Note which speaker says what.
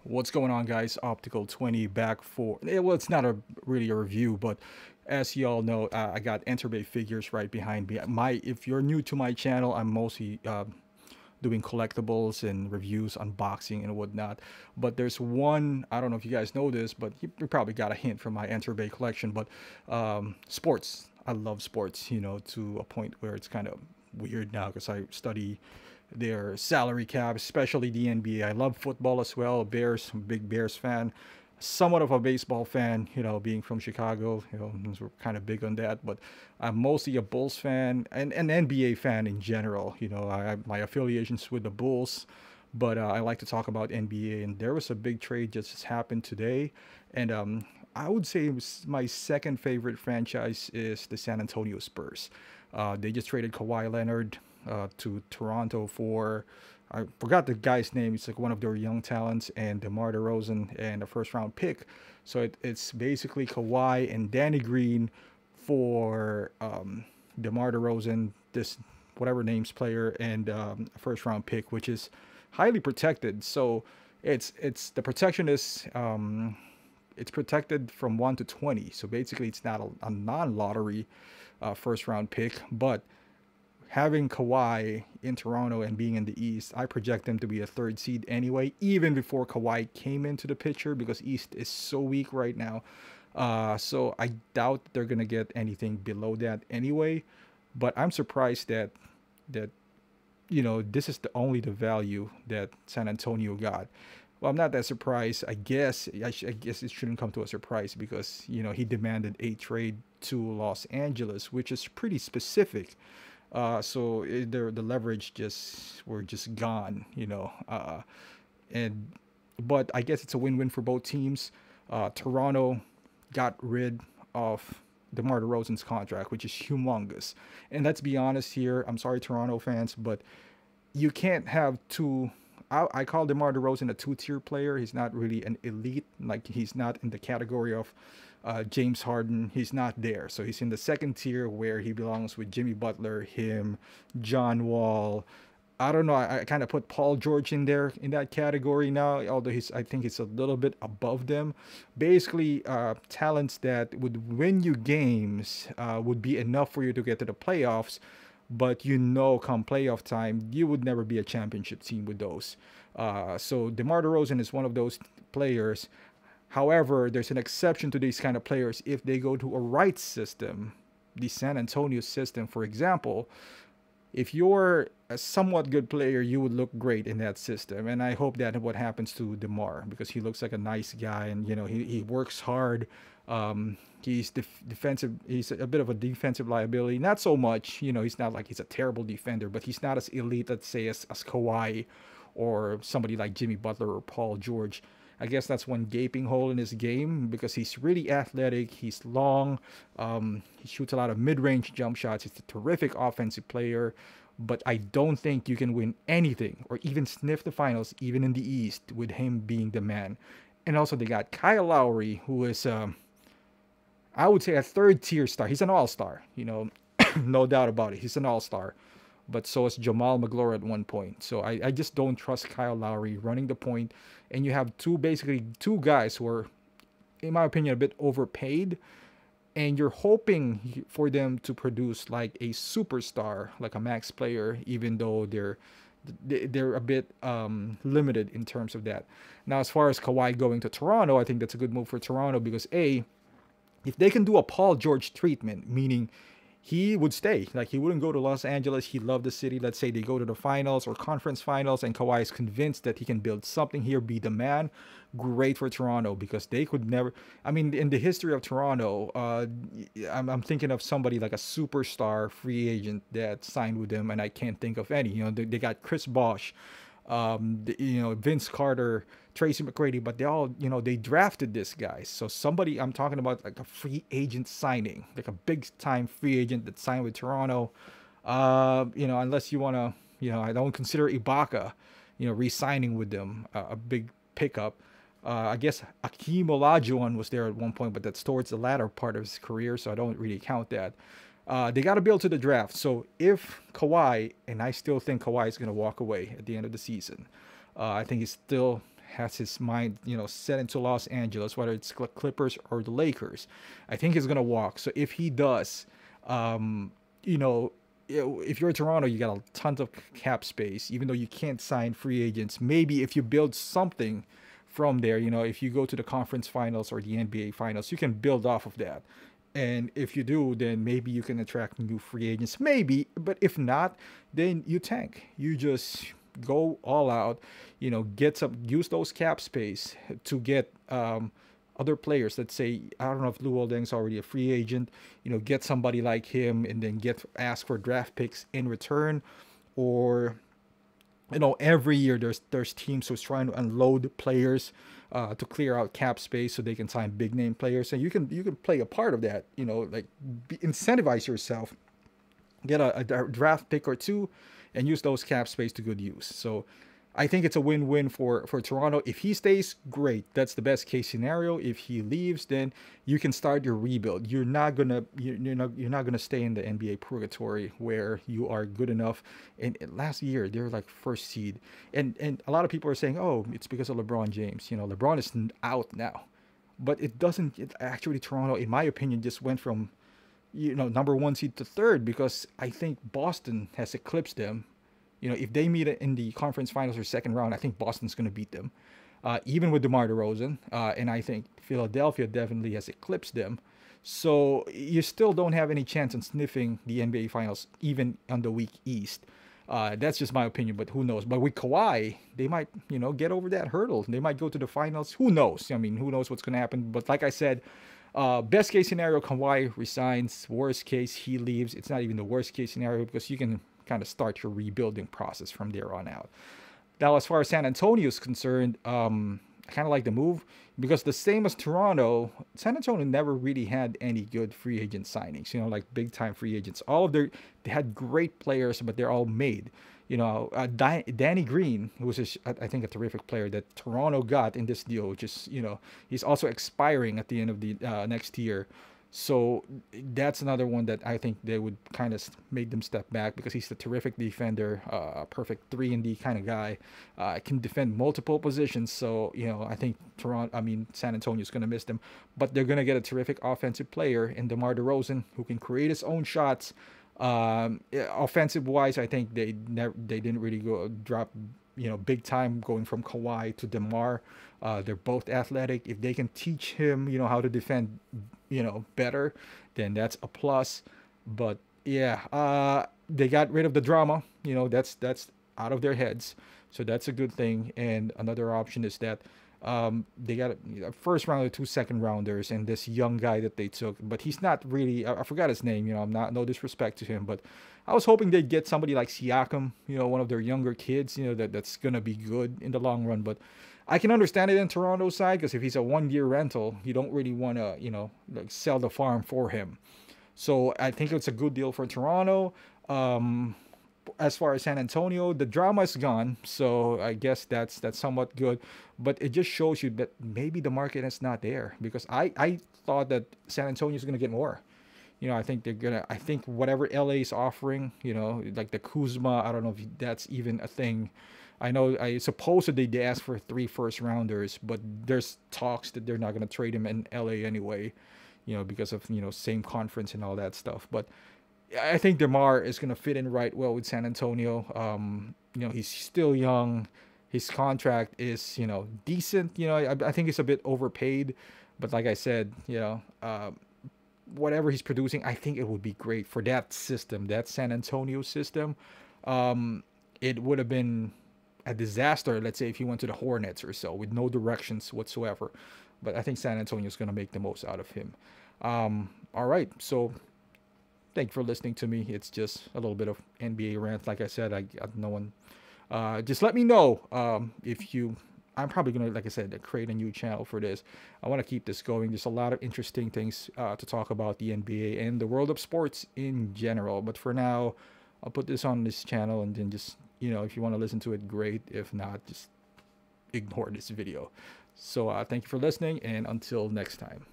Speaker 1: What's going on, guys? Optical 20 back for well, it's not a really a review, but as you all know, I got Enterbay figures right behind me. If you're new to my channel, I'm mostly doing collectibles and reviews, unboxing and whatnot. But there's one, I don't know if you guys know this, but you probably got a hint from my Enterbay collection. But sports, I love sports, to a point where it's kind of weird now because I study their salary cap, especially the NBA. I love football as well. Bears, I'm a big Bears fan. Somewhat of a baseball fan, being from Chicago, we're kind of big on that. But I'm mostly a Bulls fan and an NBA fan in general. My affiliations with the Bulls, but I like to talk about NBA. And there was a big trade just happened today, and I would say my second favorite franchise is the San Antonio Spurs. They just traded Kawhi Leonard to Toronto for, I forgot the guy's name. It's like one of their young talents, and DeMar DeRozan and a first round pick. So it's basically Kawhi and Danny Green for DeMar DeRozan, this whatever names player, and a first round pick, which is highly protected. So it's the protection is it's protected from 1 to 20. So basically, it's not a non lottery first round pick, but having Kawhi in Toronto and being in the East, I project them to be a third seed anyway, even before Kawhi came into the picture because East is so weak right now. So I doubt they're gonna get anything below that anyway. But I'm surprised that this is the only the value that San Antonio got. Well, I'm not that surprised. I guess it shouldn't come to a surprise because he demanded a trade to Los Angeles, which is pretty specific. So the leverage were just gone, and but I guess it's a win-win for both teams. Toronto got rid of DeMar DeRozan's contract, which is humongous. And let's be honest here. I'm sorry, Toronto fans, but you can't have two. I call DeMar DeRozan a two-tier player. He's not really an elite. Like he's not in the category of James Harden. He's not there. So he's in the second tier where he belongs with Jimmy Butler, him, John Wall. I don't know. I kind of put Paul George in there in that category now, although I think he's a little bit above them. Basically, talents that would win you games would be enough for you to get to the playoffs, but come playoff time, you would never be a championship team with those. So DeMar DeRozan is one of those players. However, there's an exception to these kind of players if they go to a right system, the San Antonio system, for example. If you're a somewhat good player, you would look great in that system. And I hope that what happens to DeMar because he looks like a nice guy and he works hard. He's defensive. He's a bit of a defensive liability. Not so much. He's not like he's a terrible defender, but he's not as elite, let's say, as Kawhi or somebody like Jimmy Butler or Paul George. I guess that's one gaping hole in his game because he's really athletic. He's long. He shoots a lot of mid-range jump shots. He's a terrific offensive player. But I don't think you can win anything or even sniff the finals, even in the East, with him being the man. And also they got Kyle Lowry, who is, I would say, a third-tier star. He's an all-star, no doubt about it. He's an all-star. But so is Jamal McGlure at one point. So I just don't trust Kyle Lowry running the point. And you have basically two guys who are, in my opinion, a bit overpaid. And you're hoping for them to produce like a superstar, like a max player, even though they're a bit limited in terms of that. Now, as far as Kawhi going to Toronto, I think that's a good move for Toronto because if they can do a Paul George treatment, meaning he would stay. Like he wouldn't go to Los Angeles. He loved the city. Let's say they go to the finals or conference finals and Kawhi is convinced that he can build something here, be the man. Great for Toronto because they could never. I mean, in the history of Toronto, I'm thinking of somebody like a superstar free agent that signed with them, and I can't think of any. They got Chris Bosh, Vince Carter, Tracy McGrady, but they all, they drafted this guy. So somebody, I'm talking about like a free agent signing, like a big time free agent that signed with Toronto. Unless you want to, I don't consider Ibaka, re-signing with them a big pickup. I guess Akeem Olajuwon was there at one point, but that's towards the latter part of his career, so I don't really count that. They got to build to the draft. So if Kawhi, and I still think Kawhi is going to walk away at the end of the season, I think he still has his mind, set into Los Angeles, whether it's Clippers or the Lakers, I think he's gonna walk. So if he does, um, you know, if you're Toronto, you got a ton of cap space. Even though you can't sign free agents, maybe if you build something from there, if you go to the conference finals or the NBA finals, you can build off of that. And if you do, then maybe you can attract new free agents. Maybe, but if not, then you tank. You just go all out. Get some, use those cap space to get other players. Let's say, I don't know if Luol Deng's already a free agent. Get somebody like him, and then ask for draft picks in return, or every year there's teams who's trying to unload players to clear out cap space so they can sign big name players, and you can play a part of that. Like, incentivize yourself, get a draft pick or two, and use those cap space to good use. So I think it's a win-win for Toronto. If he stays, great. That's the best case scenario. If he leaves, then you can start your rebuild. You're not gonna stay in the NBA purgatory where you are good enough. And last year they were like first seed, and a lot of people are saying, oh, it's because of LeBron James. LeBron is out now, but it doesn't. Actually, Toronto, in my opinion, just went from number one seed to third, because I think Boston has eclipsed them. If they meet in the conference finals or second round, I think Boston's going to beat them, even with DeMar DeRozan. And I think Philadelphia definitely has eclipsed them. So you still don't have any chance on sniffing the NBA finals, even on the weak East. That's just my opinion, but who knows? But with Kawhi, they might, get over that hurdle. They might go to the finals. Who knows? I mean, who knows what's going to happen? But like I said, best case scenario, Kawhi resigns. Worst case, he leaves. It's not even the worst case scenario, because you can kind of start your rebuilding process from there on out. Now, as far as San Antonio is concerned, I kind of like the move, because the same as Toronto, San Antonio never really had any good free agent signings, like big time free agents. They had great players, but they're all made. Danny Green, who was I think a terrific player that Toronto got in this deal, which is, he's also expiring at the end of the next year. So that's another one that I think they would kind of make them step back, because he's a terrific defender, perfect 3-and-D kind of guy, can defend multiple positions. So, I think San Antonio is going to miss them, but they're going to get a terrific offensive player in DeMar DeRozan, who can create his own shots. Offensive wise, I think they didn't really drop big time going from Kawhi to DeMar. They're both athletic. If they can teach him, how to defend, better, then that's a plus. But yeah, they got rid of the drama. That's out of their heads, so that's a good thing. And another option is that they got a first rounder, 2 second rounders, and this young guy that they took, but he's not really. I forgot his name. I'm not, no disrespect to him, but I was hoping they'd get somebody like Siakam, one of their younger kids, that's gonna be good in the long run. But I can understand it in Toronto's side, because if he's a 1-year rental, you don't really want to, like, sell the farm for him. So I think it's a good deal for Toronto. As far as San Antonio, the drama is gone, so I guess that's somewhat good. But it just shows you that maybe the market is not there, because I thought that San Antonio is going to get more. I think I think whatever LA is offering, like the Kuzma, I don't know if that's even a thing. I know supposedly they asked for 3 first rounders, but there's talks that they're not going to trade him in LA anyway, because of, same conference and all that stuff. But I think DeMar is going to fit in right well with San Antonio. He's still young. His contract is, decent. I think it's a bit overpaid, but like I said, whatever he's producing, I think it would be great for that system, that San Antonio system. It would have been a disaster, let's say, if he went to the Hornets or so, with no directions whatsoever. But I think San Antonio is going to make the most out of him. All right, so thank you for listening to me. It's just a little bit of NBA rant. Like I said, I got no one. Just let me know if you. I'm probably gonna, like I said, create a new channel for this. I want to keep this going. There's a lot of interesting things to talk about the NBA and the world of sports in general. But for now, I'll put this on this channel, and then just, if you want to listen to it, great. If not, just ignore this video. So thank you for listening, and until next time.